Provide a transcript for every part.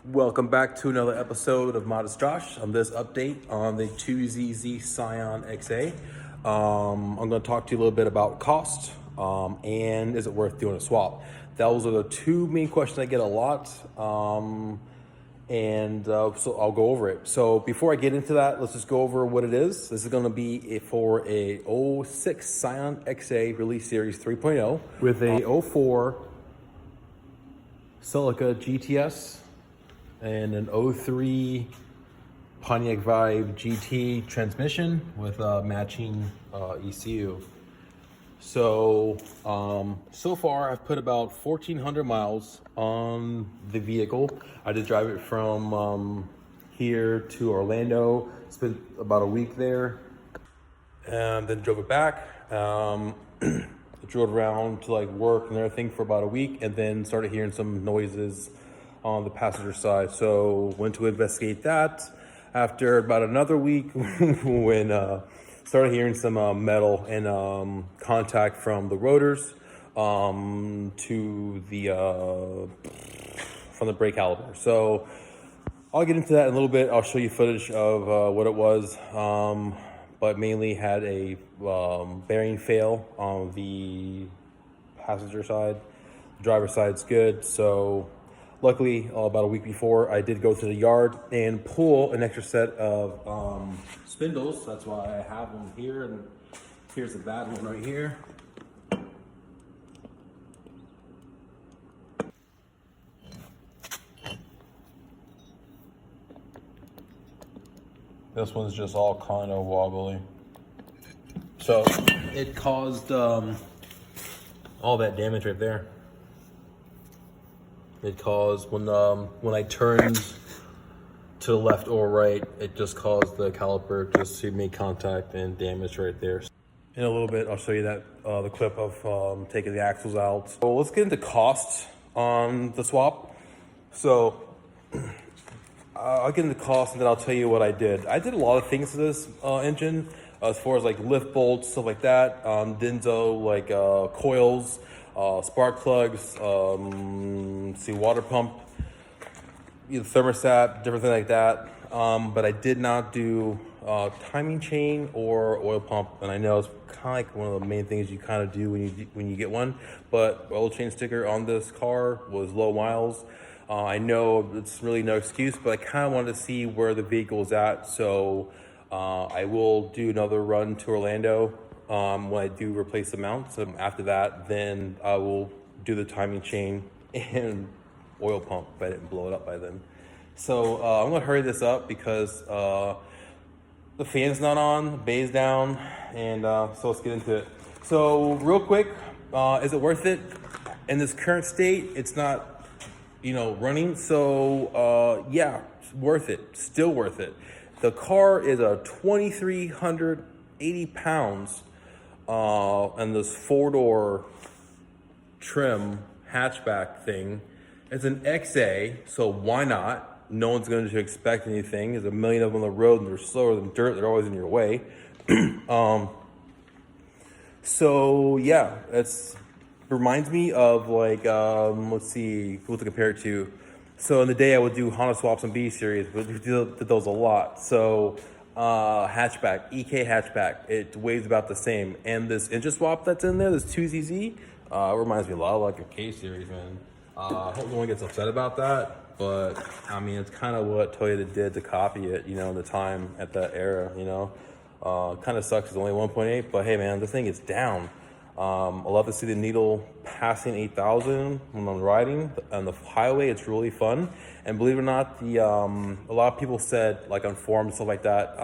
Welcome back to another episode of Modest Josh. On this update on the 2zz Scion Xa, I'm going to talk to you a little bit about cost and is it worth doing a swap. Those are the two main questions I get a lot, so I'll go over it. So before I get into that, let's just go over what it is. This is going to be for a 06 Scion Xa Release Series 3.0 with a 04 Celica GTS and an 03 Pontiac Vibe GT transmission with a matching ECU. So, so far I've put about 1,400 miles on the vehicle. I did drive it from here to Orlando, spent about a week there, and then drove it back. Drove around to like work and everything for about a week, and then started hearing some noises on the passenger side. So went to investigate that. After about another week, when started hearing some metal and contact from the rotors to the from the brake caliper. So I'll get into that in a little bit. I'll show you footage of what it was, but mainly had a bearing fail on the passenger side. The driver's side's good. So luckily, about a week before, I did go to the yard and pull an extra set of spindles. That's why I have them here, and here's the bad one right here. This one's just all kind of wobbly. So it caused all that damage right there. It caused, when I turned to the left or right, it just caused the caliper just to make contact and damage right there. In a little bit, I'll show you that the clip of taking the axles out. So let's get into cost on the swap. So I'll get into cost and then I'll tell you what I did. I did a lot of things to this engine as far as like lift bolts, stuff like that. Denso, like coils, spark plugs, water pump, thermostat, different things like that. But I did not do timing chain or oil pump, and I know it's kind of like one of the main things you kind of do when you get one. But oil change sticker on this car was low miles. I know it's really no excuse, but I kind of wanted to see where the vehicle is at. So I will do another run to Orlando when I do replace the mounts. So after that, then I will do the timing chain and oil pump if I didn't blow it up by then. So I'm gonna hurry this up because the fan's not on, the bay's down, and so let's get into it. So real quick, is it worth it? In this current state, it's not, running. So yeah, it's worth it, still worth it. The car is a 2,380 pounds and this 4-door trim hatchback thing. It's an XA, so why not? No one's going to expect anything. There's a million of them on the road, and they're slower than dirt. They're always in your way. So yeah, it reminds me of like, let's see what to compare it to. So in the day I would do Honda swaps and B series, but we did those a lot. So hatchback, EK hatchback, it weighs about the same. And this engine swap that's in there, this 2zz, reminds me a lot of like a K series, man. I hope no one gets upset about that, but I mean, it's kind of what Toyota did to copy it, in the time at that era, kind of sucks, it's only 1.8, but hey man, this thing is down. I love to see the needle passing 8,000 when I'm riding on the highway. It's really fun. And believe it or not, a lot of people said, like on forums, stuff like that,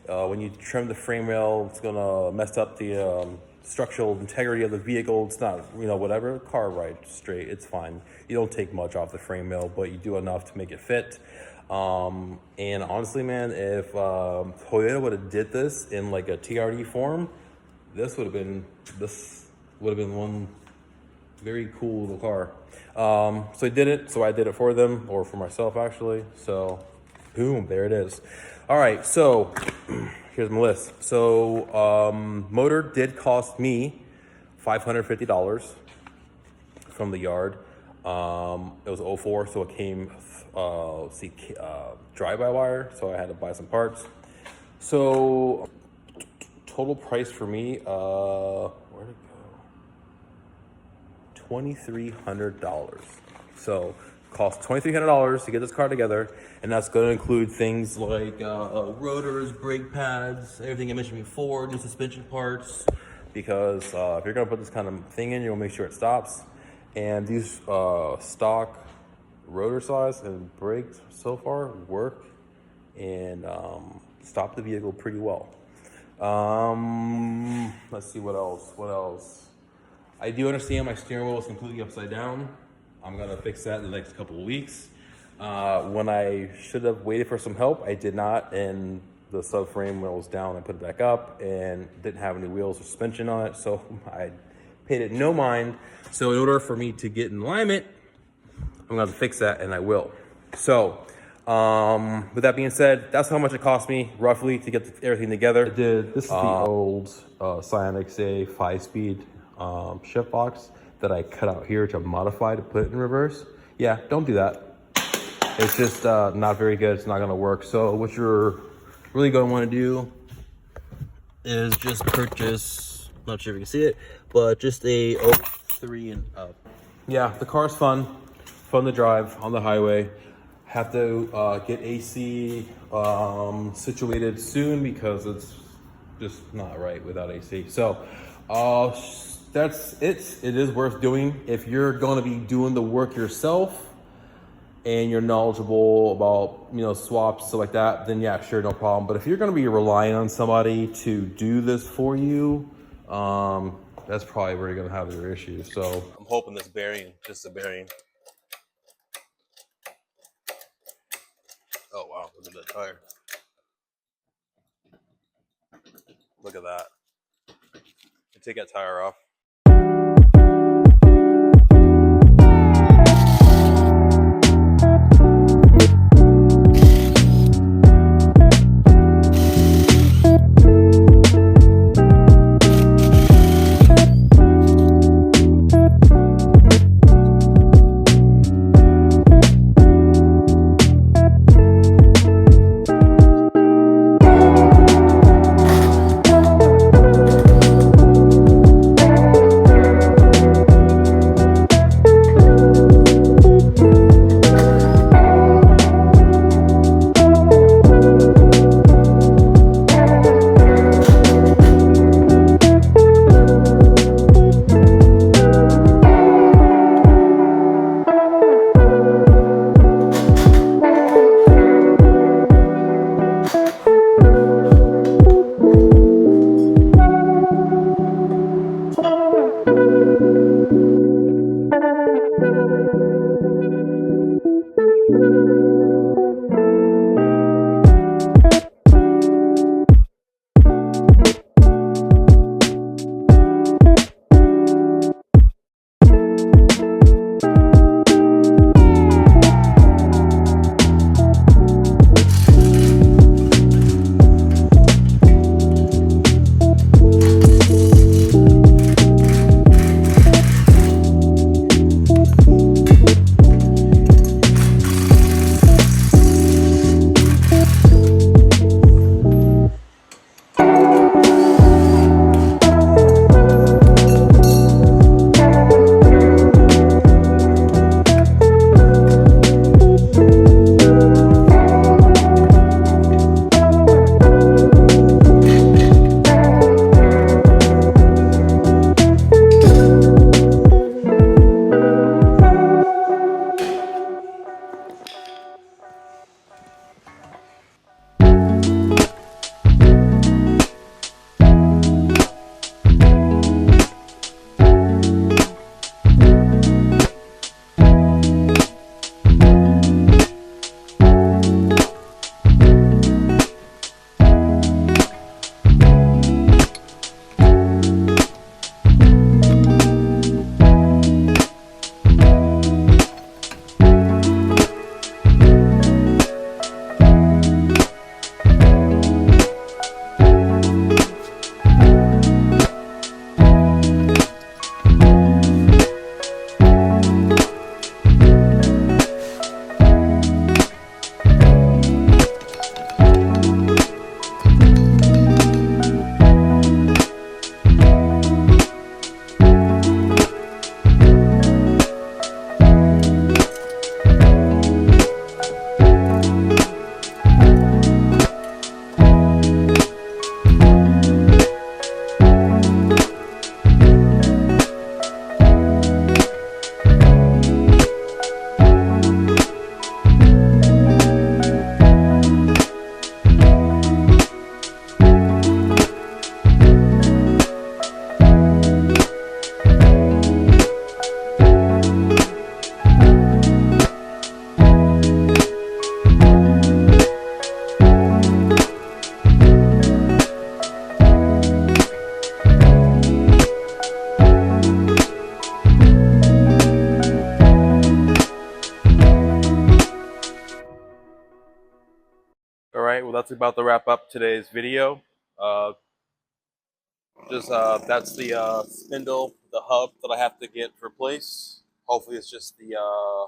when you trim the frame rail, it's gonna mess up the structural integrity of the vehicle. It's not, whatever, car ride straight, it's fine. You don't take much off the frame rail, but you do enough to make it fit. And honestly, man, if Toyota would have did this in like a TRD form, this would have been one very cool little car. So I did it. So I did it for them, or for myself actually. So boom, there it is. All right, so here's my list. So motor did cost me $550 from the yard. It was 04, so it came drive-by-wire, so I had to buy some parts. So total price for me, where'd it go? $2,300. So cost $2,300 to get this car together, and that's going to include things like rotors, brake pads, everything I mentioned before, new suspension parts, because if you're going to put this kind of thing in, you'll make sure it stops. And these stock rotor size and brakes so far work and stop the vehicle pretty well. Let's see what else. I do understand my steering wheel is completely upside down. I'm gonna fix that in the next couple of weeks. When I should have waited for some help, I did not, and the subframe wheel was down. I put it back up and didn't have any wheels or suspension on it, so I paid it no mind. So in order for me to get in alignment, I'm gonna have to fix that, and I will. So with that being said, that's how much it cost me roughly to get everything together. This is the old Scion Xa 5-speed shift box that I cut out here to modify to put it in reverse. Yeah, don't do that. It's just not very good. It's not gonna work. So what you're really gonna wanna do is just purchase, not sure if you can see it, but just a 03 and up. Yeah, the car's fun to drive on the highway. Have to get AC situated soon because it's just not right without AC. So that's it. It is worth doing. If you're going to be doing the work yourself and you're knowledgeable about, you know, swaps, stuff like that, then yeah, sure, no problem. But if you're going to be relying on somebody to do this for you, that's probably where you're going to have your issues. So I'm hoping this bearing, just a bearing. Oh wow, look at that tire. Look at that. Take that tire off. that's about to wrap up today's video. Uh, that's the spindle, the hub that I have to get replaced. Hopefully, it's just the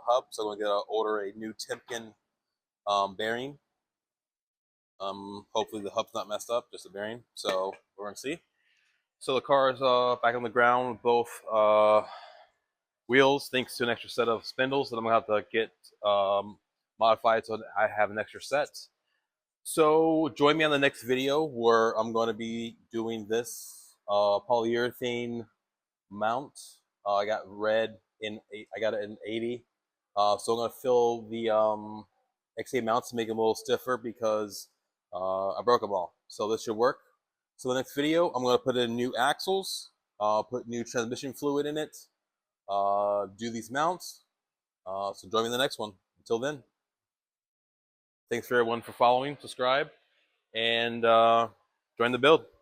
hub. So I'm gonna order a new Timken bearing. Hopefully, the hub's not messed up, just the bearing. So we're gonna see. So the car is back on the ground with both wheels, thanks to an extra set of spindles that I'm gonna have to get modified so I have an extra set. So join me on the next video where I'm going to be doing this polyurethane mount. I got red I got it in 80. So I'm going to fill the XA mounts to make them a little stiffer because I broke them all. So this should work. So the next video, I'm going to put in new axles, put new transmission fluid in it, do these mounts. So join me in the next one. Until then, thanks for everyone for following, subscribe, and join the build.